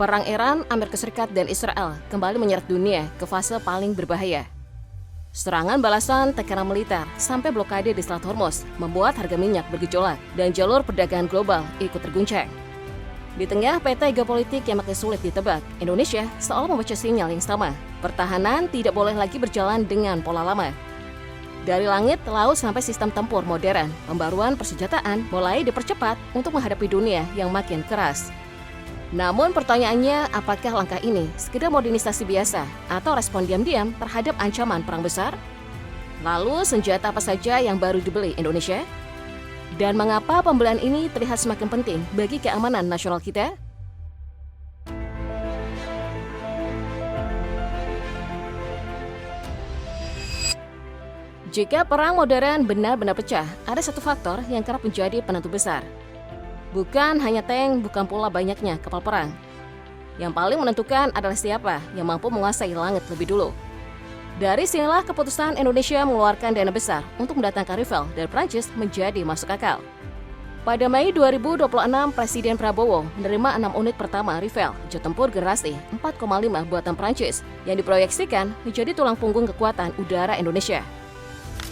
Perang Iran, Amerika Serikat, dan Israel kembali menyeret dunia ke fase paling berbahaya. Serangan balasan tekanan militer sampai blokade di Selat Hormuz membuat harga minyak bergejolak dan jalur perdagangan global ikut terguncang. Di tengah peta geopolitik yang makin sulit ditebak, Indonesia seolah membaca sinyal yang sama. Pertahanan tidak boleh lagi berjalan dengan pola lama. Dari langit, laut sampai sistem tempur modern, pembaruan persenjataan mulai dipercepat untuk menghadapi dunia yang makin keras. Namun pertanyaannya, apakah langkah ini sekedar modernisasi biasa atau respon diam-diam terhadap ancaman perang besar? Lalu senjata apa saja yang baru dibeli Indonesia? Dan mengapa pembelian ini terlihat semakin penting bagi keamanan nasional kita? Jika perang modern benar-benar pecah, ada satu faktor yang kerap menjadi penentu besar. Bukan hanya tank, bukan pula banyaknya kapal perang. Yang paling menentukan adalah siapa yang mampu menguasai langit lebih dulu. Dari sinilah keputusan Indonesia mengeluarkan dana besar untuk mendatangkan Rafale dari Prancis menjadi masuk akal. Pada Mei 2026, Presiden Prabowo menerima 6 unit pertama Rafale jet tempur generasi 4,5 buatan Prancis yang diproyeksikan menjadi tulang punggung kekuatan udara Indonesia.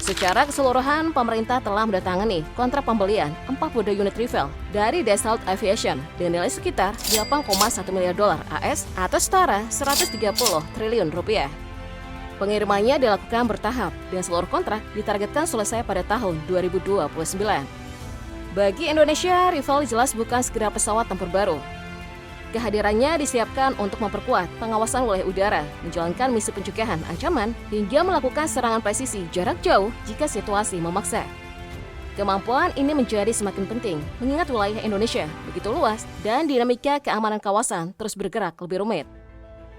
Secara keseluruhan, pemerintah telah mendatangani kontrak pembelian 42 unit Rafale dari Dassault Aviation dengan nilai sekitar 8,1 miliar dolar AS atau setara 130 triliun rupiah. Pengirimannya dilakukan bertahap dan seluruh kontrak ditargetkan selesai pada tahun 2029. Bagi Indonesia, Rafale jelas bukan sekedar pesawat tempur baru. Kehadirannya disiapkan untuk memperkuat pengawasan wilayah udara, menjalankan misi pencegahan ancaman, hingga melakukan serangan presisi jarak jauh jika situasi memaksa. Kemampuan ini menjadi semakin penting, mengingat wilayah Indonesia begitu luas dan dinamika keamanan kawasan terus bergerak lebih rumit.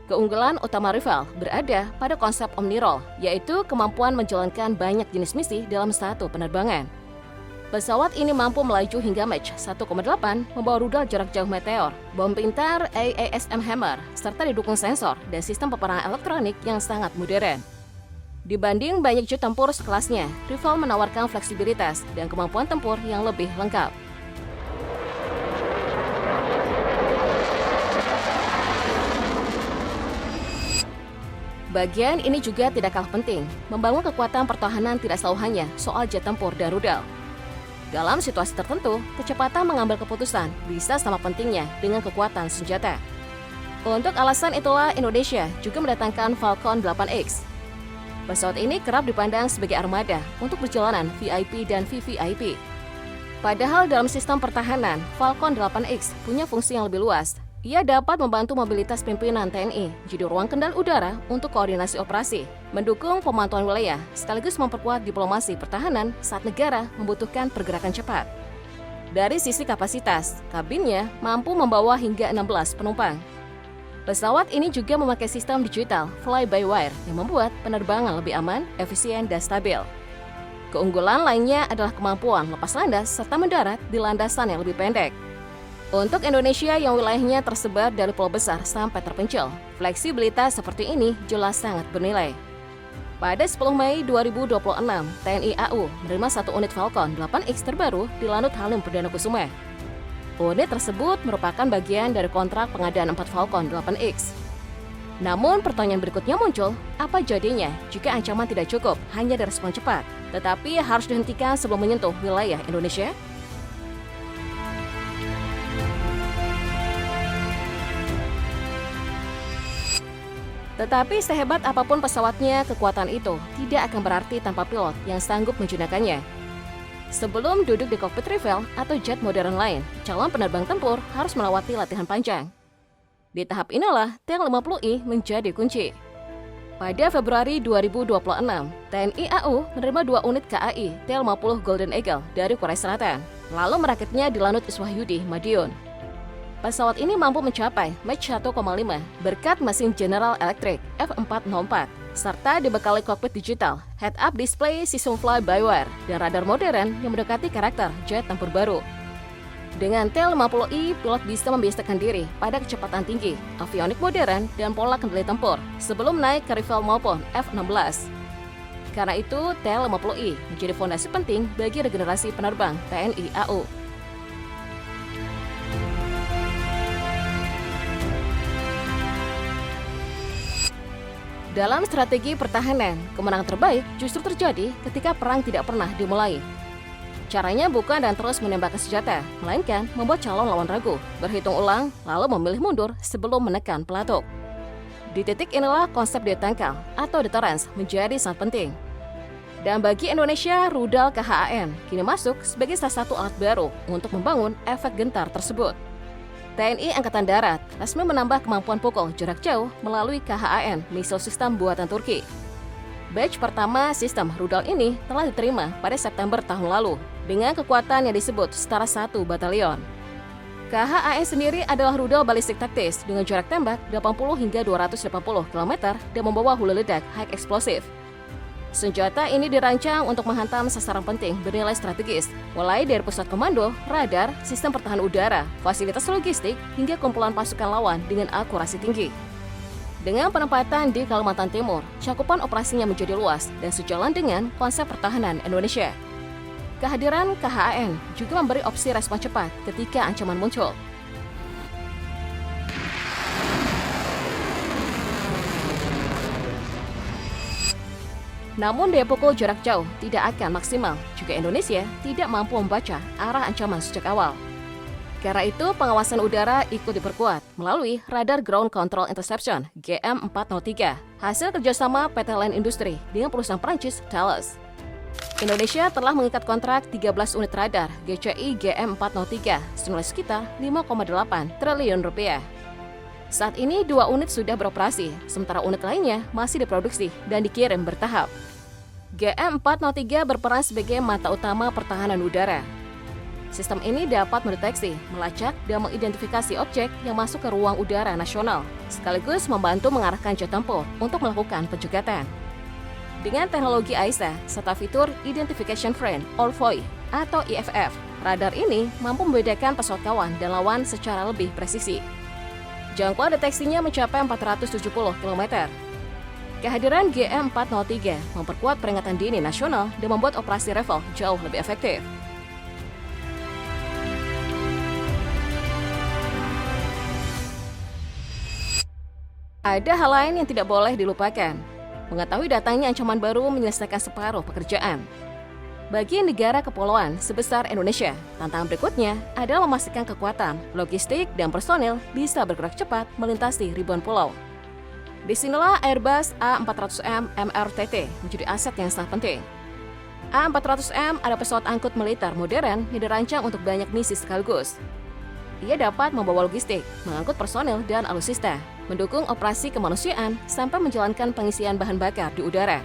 Keunggulan utama Rafale berada pada konsep Omnirol, yaitu kemampuan menjalankan banyak jenis misi dalam satu penerbangan. Pesawat ini mampu melaju hingga Mach 1,8, membawa rudal jarak jauh Meteor, bom pintar AASM Hammer, serta didukung sensor dan sistem peperangan elektronik yang sangat modern. Dibanding banyak jet tempur sekelasnya, Rafale menawarkan fleksibilitas dan kemampuan tempur yang lebih lengkap. Bagian ini juga tidak kalah penting, membangun kekuatan pertahanan tidak selalu hanya soal jet tempur dan rudal. Dalam situasi tertentu, kecepatan mengambil keputusan bisa sama pentingnya dengan kekuatan senjata. Untuk alasan itulah Indonesia juga mendatangkan Falcon 8X. Pesawat ini kerap dipandang sebagai armada untuk perjalanan VIP dan VVIP. Padahal dalam sistem pertahanan, Falcon 8X punya fungsi yang lebih luas. Ia dapat membantu mobilitas pimpinan TNI, jadi ruang kendali udara untuk koordinasi operasi, mendukung pemantauan wilayah, sekaligus memperkuat diplomasi pertahanan saat negara membutuhkan pergerakan cepat. Dari sisi kapasitas, kabinnya mampu membawa hingga 16 penumpang. Pesawat ini juga memakai sistem digital fly-by-wire yang membuat penerbangan lebih aman, efisien, dan stabil. Keunggulan lainnya adalah kemampuan lepas landas serta mendarat di landasan yang lebih pendek. Untuk Indonesia yang wilayahnya tersebar dari pulau besar sampai terpencil, fleksibilitas seperti ini jelas sangat bernilai. Pada 10 Mei 2026, TNI AU menerima 1 unit Falcon 8X terbaru di Lanut Halim Perdana Kusuma. Unit tersebut merupakan bagian dari kontrak pengadaan 4 Falcon 8X. Namun pertanyaan berikutnya muncul, apa jadinya jika ancaman tidak cukup hanya direspon cepat, tetapi harus dihentikan sebelum menyentuh wilayah Indonesia? Tetapi sehebat apapun pesawatnya, kekuatan itu tidak akan berarti tanpa pilot yang sanggup menggunakannya. Sebelum duduk di kokpit Rafale atau jet modern lain, calon penerbang tempur harus melewati latihan panjang. Di tahap inilah T-50I menjadi kunci. Pada Februari 2026, TNI AU menerima 2 unit KAI T-50 Golden Eagle dari Korea Selatan, lalu merakitnya di Lanut Iswahyudi, Madiun. Pesawat ini mampu mencapai Mach 1,5 berkat mesin General Electric F404, serta dibekali kokpit digital, head-up display, sistem fly-by-wire, dan radar modern yang mendekati karakter jet tempur baru. Dengan T-50I, pilot bisa membiasakan diri pada kecepatan tinggi, avionik modern, dan pola kendali tempur sebelum naik ke Rafale maupun F-16. Karena itu, T-50I menjadi fondasi penting bagi regenerasi penerbang TNI AU. Dalam strategi pertahanan, kemenangan terbaik justru terjadi ketika perang tidak pernah dimulai. Caranya bukan dan terus menembakkan senjata, melainkan membuat calon lawan ragu, berhitung ulang, lalu memilih mundur sebelum menekan pelatuk. Di titik inilah konsep daya tangkal atau deterrence menjadi sangat penting. Dan bagi Indonesia, rudal KHAN kini masuk sebagai salah satu alat baru untuk membangun efek gentar tersebut. TNI Angkatan Darat resmi menambah kemampuan pukul jarak jauh melalui KHAN missile system buatan Turki. Batch pertama sistem rudal ini telah diterima pada September tahun lalu dengan kekuatan yang disebut setara 1 batalion. KHAN sendiri adalah rudal balistik taktis dengan jarak tembak 80 hingga 280 km dan membawa hulu ledak high explosive. Senjata ini dirancang untuk menghantam sasaran penting bernilai strategis, mulai dari pusat komando, radar, sistem pertahanan udara, fasilitas logistik, hingga kumpulan pasukan lawan dengan akurasi tinggi. Dengan penempatan di Kalimantan Timur, cakupan operasinya menjadi luas dan sejalan dengan konsep pertahanan Indonesia. Kehadiran KHAN juga memberi opsi respon cepat ketika ancaman muncul. Namun daya pukul jarak jauh tidak akan maksimal jika Indonesia tidak mampu membaca arah ancaman sejak awal. Karena itu, pengawasan udara ikut diperkuat melalui Radar Ground Control Interception GM403, hasil kerjasama PT Line Industri dengan perusahaan Prancis Thales. Indonesia telah mengikat kontrak 13 unit radar GCI GM403 senilai sekitar 5,8 triliun rupiah. Saat ini 2 unit sudah beroperasi, sementara unit lainnya masih diproduksi dan dikirim bertahap. GM403 berperan sebagai mata utama pertahanan udara. Sistem ini dapat mendeteksi, melacak, dan mengidentifikasi objek yang masuk ke ruang udara nasional, sekaligus membantu mengarahkan jet tempur untuk melakukan pencegatan. Dengan teknologi AESA serta fitur Identification Frame or FOI atau IFF, radar ini mampu membedakan pesawat kawan dan lawan secara lebih presisi. Jangkauan deteksinya mencapai 470 km. Kehadiran GM403 memperkuat peringatan dini nasional dan membuat operasi revel jauh lebih efektif. Ada hal lain yang tidak boleh dilupakan. Mengetahui datangnya ancaman baru menyelesaikan separuh pekerjaan. Bagi negara kepulauan sebesar Indonesia, tantangan berikutnya adalah memastikan kekuatan, logistik, dan personil bisa bergerak cepat melintasi ribuan pulau. Disinilah Airbus A400M MRTT menjadi aset yang sangat penting. A400M adalah pesawat angkut militer modern yang dirancang untuk banyak misi sekaligus. Ia dapat membawa logistik, mengangkut personil dan alutsista, mendukung operasi kemanusiaan, sampai menjalankan pengisian bahan bakar di udara.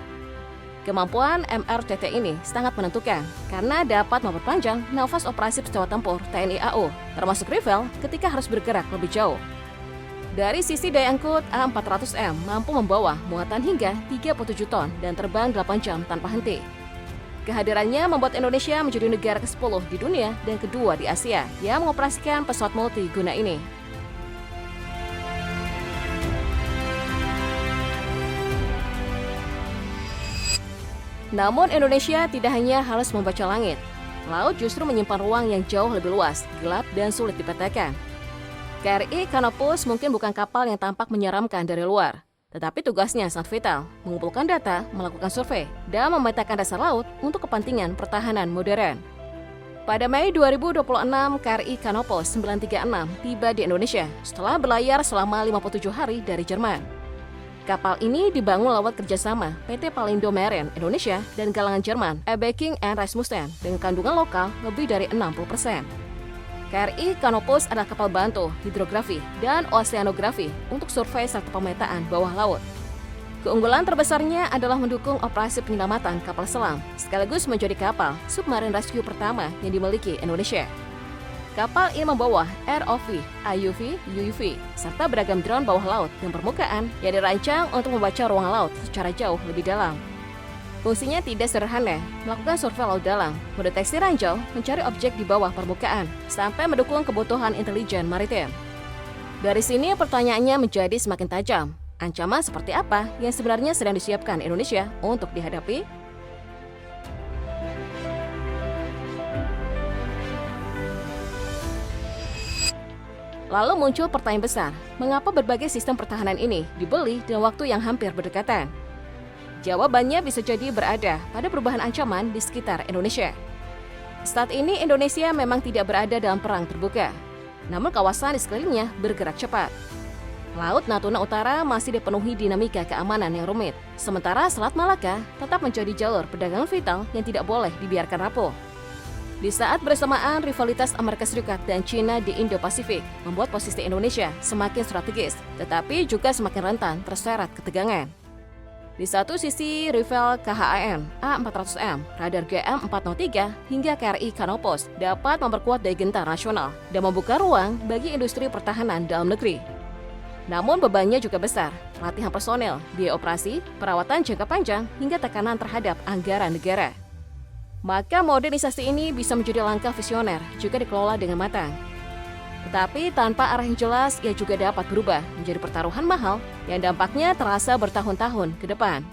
Kemampuan MRTT ini sangat menentukan karena dapat memperpanjang nafas operasi pesawat tempur TNI AU, termasuk rival ketika harus bergerak lebih jauh. Dari sisi daya angkut, A400M mampu membawa muatan hingga 37 ton dan terbang 8 jam tanpa henti. Kehadirannya membuat Indonesia menjadi negara ke-10 di dunia dan kedua di Asia yang mengoperasikan pesawat multiguna ini. Namun Indonesia tidak hanya harus membaca langit. Laut justru menyimpan ruang yang jauh lebih luas, gelap, dan sulit dipetakan. KRI Canopus mungkin bukan kapal yang tampak menyeramkan dari luar, tetapi tugasnya sangat vital, mengumpulkan data, melakukan survei, dan memetakan dasar laut untuk kepentingan pertahanan modern. Pada Mei 2026, KRI Canopus 936 tiba di Indonesia setelah berlayar selama 57 hari dari Jerman. Kapal ini dibangun lewat kerjasama PT Palindo Marine Indonesia dan galangan Jerman Ebeking and Rasmussen dengan kandungan lokal lebih dari 60%. KRI Canopus adalah kapal bantu hidrografi dan oseanografi untuk survei serta pemetaan bawah laut. Keunggulan terbesarnya adalah mendukung operasi penyelamatan kapal selam, sekaligus menjadi kapal submarine rescue pertama yang dimiliki Indonesia. Kapal ini membawa ROV, IUV, UUV, serta beragam drone bawah laut dan permukaan yang dirancang untuk membaca ruang laut secara jauh lebih dalam. Fungsinya tidak sederhana, melakukan survei laut dalam, mendeteksi ranjau, mencari objek di bawah permukaan, sampai mendukung kebutuhan intelijen maritim. Dari sini pertanyaannya menjadi semakin tajam. Ancaman seperti apa yang sebenarnya sedang disiapkan Indonesia untuk dihadapi? Lalu muncul pertanyaan besar, mengapa berbagai sistem pertahanan ini dibeli dalam waktu yang hampir berdekatan? Jawabannya bisa jadi berada pada perubahan ancaman di sekitar Indonesia. Saat ini Indonesia memang tidak berada dalam perang terbuka, namun kawasan di sekelilingnya bergerak cepat. Laut Natuna Utara masih dipenuhi dinamika keamanan yang rumit, sementara Selat Malaka tetap menjadi jalur perdagangan vital yang tidak boleh dibiarkan rapuh. Di saat bersamaan, rivalitas Amerika Serikat dan China di Indo-Pasifik membuat posisi Indonesia semakin strategis, tetapi juga semakin rentan terseret ketegangan. Di satu sisi, rival KHAM A400M, radar GM403 hingga KRI Canopus dapat memperkuat daya gentar nasional dan membuka ruang bagi industri pertahanan dalam negeri. Namun bebannya juga besar, latihan personel, biaya operasi, perawatan jangka panjang, hingga tekanan terhadap anggaran negara. Maka modernisasi ini bisa menjadi langkah visioner jika dikelola dengan matang. Tetapi tanpa arah yang jelas, ia juga dapat berubah menjadi pertaruhan mahal yang dampaknya terasa bertahun-tahun ke depan.